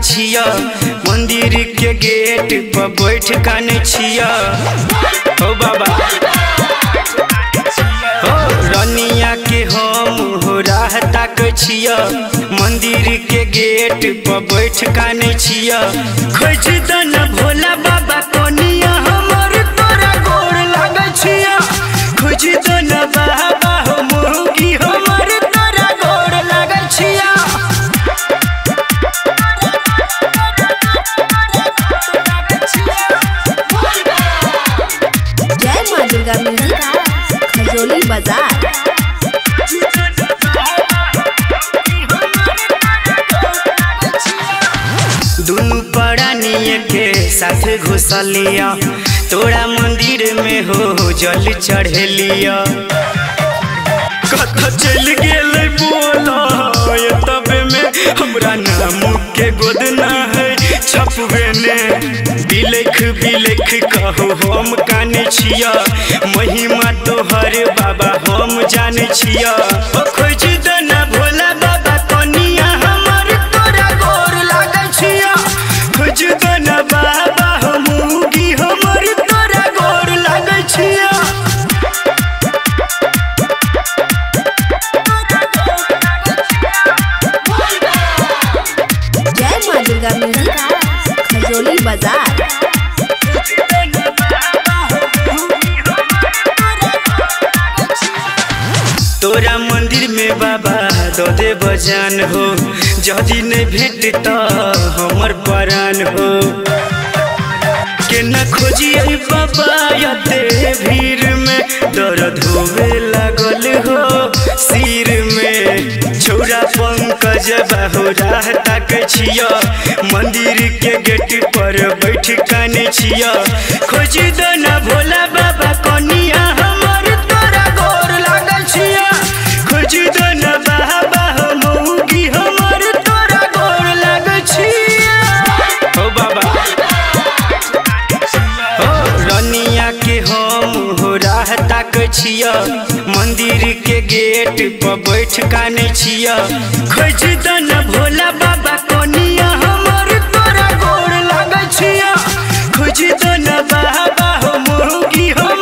छिया मंदिर के गेट पर बैठ काने छिया। हो बाबा हो रनिया के हम हो राह ताक छिया मंदिर के गेट पर बैठ काने छिया। खोज दन भोला बाबा कोनिया हमर तोरा गोर लागे छिया। खोज दन बाबा हो मोगी हमर तोरा गोर लागे छिया। जय मां दुर्गा म्यूजिक खजोली बाजार। दोनों परानिया के साथ घुसलिया तोरा मंदिर में हो जल चढ़ेलिया। कथा चल गेल बोला तब में हमरा नाम के गोदना है छपवे ने बिलख बिलख कहो हम काने छिया। महिमा तोहर बाबा हम जाने छिया। खोज दना भोला बाबा कनिया हमर तोरा गोर लागे छिया। खोज दना बाबा हम मुगी हमर तोरा गोर लागे छिया। जय मां दुर्गा म्यूजिक खजोली बाजार। तोरा मंदिर में बाबा दो दे बजान हो जदि नहीं भेट तो हमर परान हो। के न खोजिए बाबा यते भीड़ में दर्द होवे लागल हो सिर में। छोरा पंकज बाहो राह ताक छिया मंदिर के गेट पर बैठ काने छिया। खोज दना भोला बाबा कनिया हमर तोरा गोर लागल छिया। खोज दना बाबा हो मौगी हमर तोरा गोर लागल छिया। हो बाबा हो रनिया के हम हो राह ताक छिया मंदिर के गेट पर बैठ काने छिया। खोज दना भोला बाबा कनिया हमर तोरा गोर लागल छिया। खोज दना बाबा हो मौगी हम